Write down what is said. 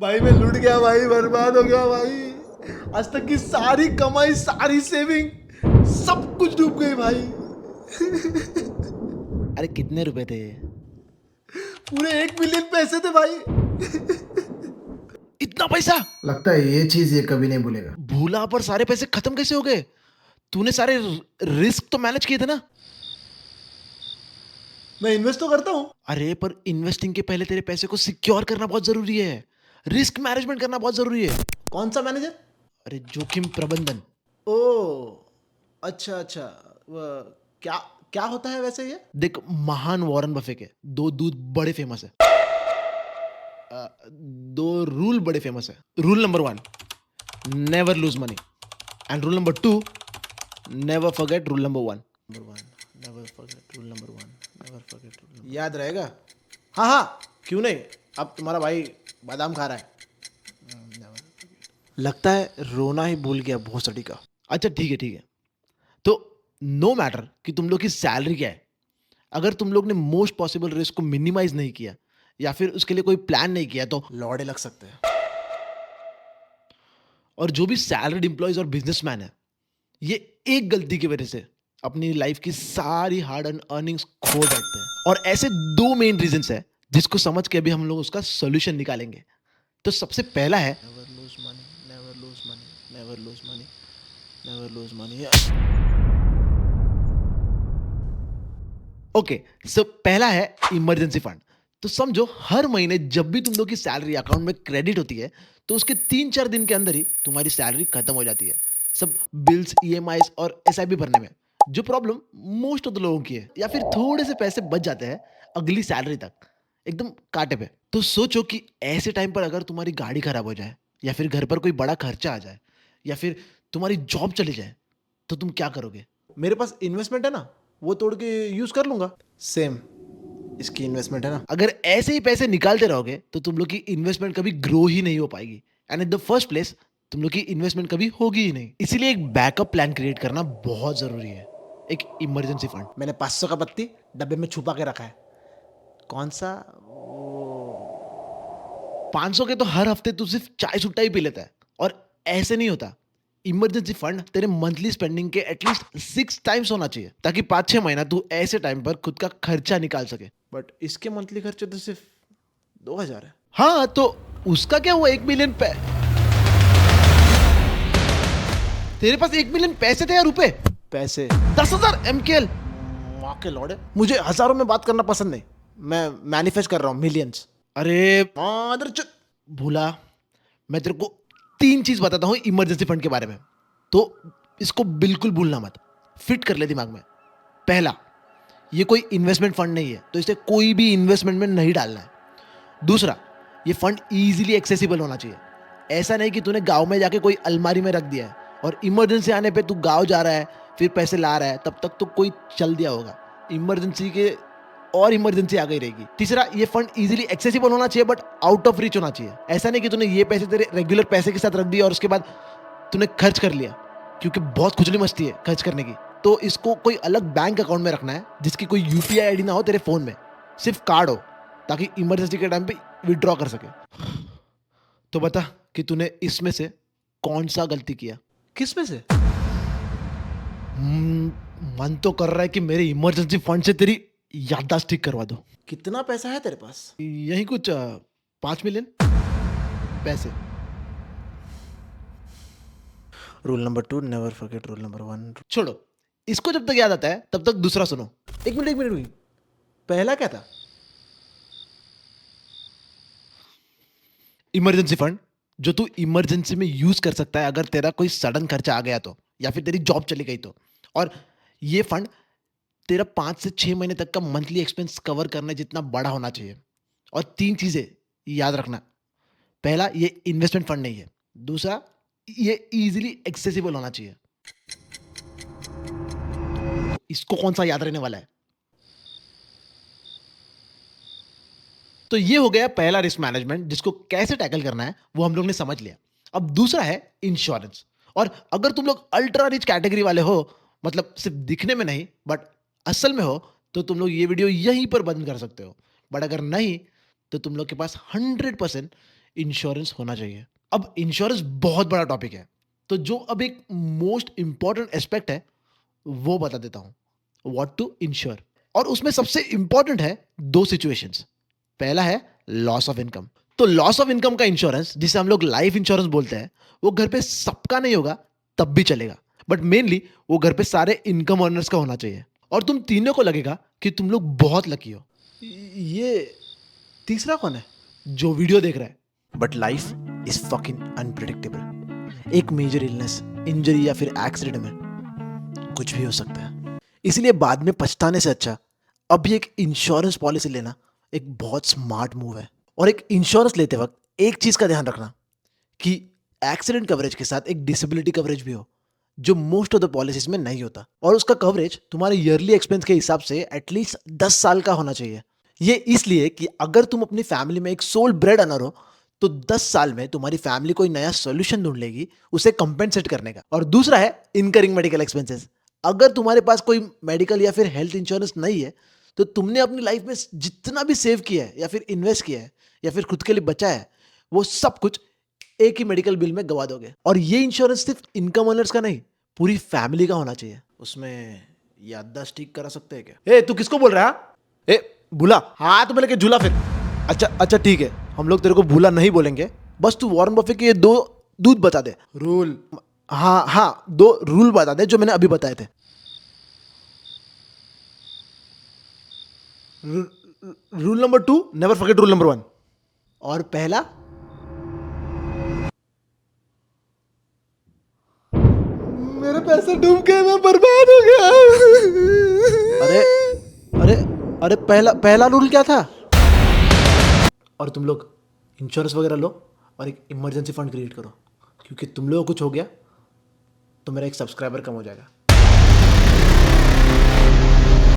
भाई मैं लूट गया भाई, बर्बाद हो गया भाई। आज तक की सारी कमाई, सारी सेविंग, सब कुछ डूब गई भाई। अरे कितने रुपए थे? पूरे 1 मिलियन पैसे थे भाई। इतना पैसा? लगता है ये चीज ये कभी नहीं भूलेगा। भूला पर सारे पैसे खत्म कैसे हो गए? तूने सारे रिस्क तो मैनेज किए थे ना? मैं इन्वेस्ट तो करता हूँ। अरे पर इन्वेस्टिंग के पहले तेरे पैसे को सिक्योर करना बहुत जरूरी है। रिस्क मैनेजमेंट करना बहुत जरूरी है। कौन सा मैनेजर? अरे जोखिम प्रबंधन। ओ, अच्छा अच्छा। क्या क्या होता है वैसे ये? देख, महान वॉरेन बफे के दो दूध बड़े फेमस है। दो रूल बड़े फेमस है। Rule number 1, never lose money. And rule number 2, never forget rule number 1। Never forget rule number 1, never forget rule. याद रहेगा? हाँ हाँ, क्यों नहीं। अब तुम्हारा भाई बादाम खा रहा है। लगता है रोना ही भूल गया भोसड़ी का। अच्छा ठीक है ठीक है। तो नो मैटर कि तुम लोग की सैलरी क्या है, अगर तुम लोग ने मोस्ट पॉसिबल रिस्क को मिनिमाइज नहीं किया या फिर उसके लिए कोई प्लान नहीं किया तो, लौड़े लग सकते हैं। और जो भी सैलरीड एम्प्लॉयज और बिजनेसमैन है, ये एक गलती की वजह से अपनी लाइफ की सारी हार्ड एंड अर्निंग्स खो बैठते हैं। और ऐसे दो मेन रीजंस है जिसको समझ के अभी हम लोग उसका सोल्यूशन निकालेंगे। तो सबसे पहला है never lose money, never lose money, never lose money, never lose money. Okay, so पहला है इमरजेंसी फंड। तो समझो हर महीने जब भी तुम लोग की सैलरी अकाउंट में क्रेडिट होती है तो उसके 3-4 दिन के अंदर ही तुम्हारी सैलरी खत्म हो जाती है, सब बिल्स, ईएमआईज और एसआईपी भरने में। जो प्रॉब्लम मोस्ट ऑफ द लोगों की है, या फिर थोड़े से पैसे बच जाते हैं अगली सैलरी तक, एकदम कांटे पे। तो सोचो कि ऐसे टाइम पर अगर तुम्हारी गाड़ी खराब हो जाए, या फिर घर पर कोई बड़ा खर्चा आ जाए, या फिर तुम्हारी जॉब चली जाए, तो तुम क्या करोगे? मेरे पास इन्वेस्टमेंट है ना, वो तोड़ के यूज कर लूंगा। सेम इसकी इन्वेस्टमेंट है ना। अगर ऐसे ही पैसे निकालते रहोगे तो तुम लोग की इन्वेस्टमेंट कभी ग्रो ही नहीं हो पाएगी, and in the first place तुम लोग की इन्वेस्टमेंट कभी होगी ही नहीं। इसीलिए एक बैकअप प्लान क्रिएट करना बहुत जरूरी है, एक इमरजेंसी फंड। मैंने 500 का पत्ती डब्बे में छुपा के रखा है। कौन सा? 500 के तो हर हफ्ते तू सिर्फ चाय सुट्टा ही पी लेता है, और ऐसे नहीं होता। इमरजेंसी फंड तेरे मंथली स्पेंडिंग के एटलीस्ट 6 टाइम्स होना चाहिए, ताकि 5-6 महीना तू ऐसे टाइम पर खुद का खर्चा निकाल सके। बट इसके मंथली खर्चे तो सिर्फ 2000 है। हाँ, तो उसका क्या हुआ? 1 मिलियन तेरे पास 1 मिलियन पैसे थे या रुपए? पैसे 10,000 एमकेएल। माँ के लौड़े, मुझे हजारों में बात करना पसंद नहीं। मैं मैनिफेस्ट कर रहा हूँ मिलियंस। अरे भूला, मैं तेरे को 3 चीज बताता हूँ इमरजेंसी फंड के बारे में, तो इसको बिल्कुल भूलना मत, फिट कर ले दिमाग में। पहला, ये कोई इन्वेस्टमेंट फंड नहीं है, तो इसे कोई भी इन्वेस्टमेंट में नहीं डालना है। दूसरा, ये फंड इजीली एक्सेसिबल होना चाहिए। ऐसा नहीं कि तूने गांव में जाके कोई अलमारी में रख दिया है और इमरजेंसी आने पे तू गांव जा रहा है फिर पैसे ला रहा है, तब तक तो कोई चल दिया होगा। इमरजेंसी के और इमरजेंसी आ गई रहेगी। तीसरा, ये फंड इजीली एक्सेसिबल होना चाहिए बट आउट ऑफ रीच होना चाहिए। ऐसा नहीं कि तूने ये पैसे तेरे रेगुलर पैसे के साथ रख दिया और उसके बाद तूने खर्च कर लिया, क्योंकि बहुत खुजली मस्ती है खर्च करने की। तो इसको कोई अलग बैंक अकाउंट में रखना है जिसकी कोई यूपीआई आईडी ना हो तेरे फोन में, सिर्फ कार्ड हो, ताकि इमरजेंसी के टाइम पे विड्रॉ कर सके। तो बता कि तूने इसमें से कौन सा गलती किया? किस में से? मन तो कर रहा है कि मेरे इमरजेंसी फंड से तेरी याददाश्त ठीक करवा दो। कितना पैसा है तेरे पास? यही कुछ 5 मिलियन पैसे। Rule number 2, never forget rule number 1। छोड़ो, इसको जब तक याद आता है तब तक दूसरा सुनो। एक मिनट एक मिनट रुकिए। पहला क्या था? इमरजेंसी फंड, जो तू इमरजेंसी में यूज कर सकता है अगर तेरा कोई सडन खर्चा आ गया तो, या फिर तेरी जॉब चली गई तो। और ये फंड तेरा 5 से 6 महीने तक का मंथली एक्सपेंस कवर करने जितना बड़ा होना चाहिए। और 3 चीजें याद रखना। पहला, ये इन्वेस्टमेंट फंड नहीं है। दूसरा, ये इजीली एक्सेसिबल होना चाहिए। इसको कौन सा याद रहने वाला है? तो ये हो गया पहला रिस्क मैनेजमेंट, जिसको कैसे टैकल करना है वो हम लोग ने समझ लिया। अब दूसरा है इंश्योरेंस। और अगर तुम लोग अल्ट्रा रिच कैटेगरी वाले हो, मतलब सिर्फ दिखने में नहीं बट असल में हो, तो तुम लोग ये वीडियो यहीं पर बंद कर सकते हो। बट अगर नहीं, तो तुम लोग के पास 100% इंश्योरेंस होना चाहिए। अब इंश्योरेंस बहुत बड़ा टॉपिक है, तो जो अब एक मोस्ट इंपॉर्टेंट एस्पेक्ट है वो बता देता हूं, व्हाट टू इंश्योर। और उसमें सबसे इंपॉर्टेंट है दो सिचुएशंस। पहला है लॉस ऑफ इनकम। तो लॉस ऑफ इनकम का इंश्योरेंस, जिसे हम लोग लाइफ इंश्योरेंस बोलते हैं, वो घर पे सबका नहीं होगा तब भी चलेगा, बट मेनली वो घर पे सारे इनकम अर्नर्स का होना चाहिए। और तुम तीनों को लगेगा कि तुम लोग बहुत लकी हो। ये तीसरा कौन है? जो वीडियो देख रहा है। But life is fucking unpredictable. एक मेजर इलनेस, इंजरी या फिर एक्सीडेंट में कुछ भी हो सकता है। इसलिए बाद में पछताने से अच्छा अभी एक इंश्योरेंस पॉलिसी लेना एक बहुत स्मार्ट मूव है। और एक इंश्योरेंस लेते वक्त एक चीज का ध्यान रखना कि एक्सीडेंट कवरेज के साथ एक डिसेबिलिटी कवरेज भी हो, जो मोस्ट ऑफ द पॉलिसीज में नहीं होता। और उसका कवरेज तुम्हारे ईयरली एक्सपेंस के हिसाब से एटलीस्ट 10 साल का होना चाहिए। ये इसलिए कि अगर तुम अपनी फैमिली में एक सोल ब्रेड अर्नर हो तो 10 साल में तुम्हारी फैमिली कोई नया सोल्यूशन ढूंढ लेगी उसे कंपेंसेट करने का। और दूसरा है इनकरिंग मेडिकल एक्सपेंसेस। अगर तुम्हारे पास कोई मेडिकल या फिर हेल्थ इंश्योरेंस नहीं है तो तुमने अपनी लाइफ में जितना भी सेव किया है या फिर इन्वेस्ट किया है या फिर खुद के लिए बचा है, वो सब कुछ एक ही मेडिकल बिल में गवा दोगे। और ये इंश्योरेंस सिर्फ इनकम अर्नर्स का नहीं, पूरी फैमिली का होना चाहिए। उसमें याददाश्त ठीक करा सकते हैं क्या? ए तू किसको बोल रहा है? ए भूला, हाथ में लेके झूला फिर। अच्छा अच्छा ठीक है, हम लोग तेरे को भूला नहीं बोलेंगे, बस तू वॉरेन बफे के ये 2 दूध बता दे रूल। हाँ हाँ, 2 रूल बता दे जो मैंने अभी बताए थे। Rule number 2, never forget rule number 1। और पहला, मेरे पैसे डूब गए, मैं बर्बाद हो गया। अरे अरे अरे पहला रूल क्या था? और तुम लोग इंश्योरेंस वगैरह लो और एक इमरजेंसी फंड क्रिएट करो, क्योंकि तुम लोगों को कुछ हो गया तो मेरा एक सब्सक्राइबर कम हो जाएगा।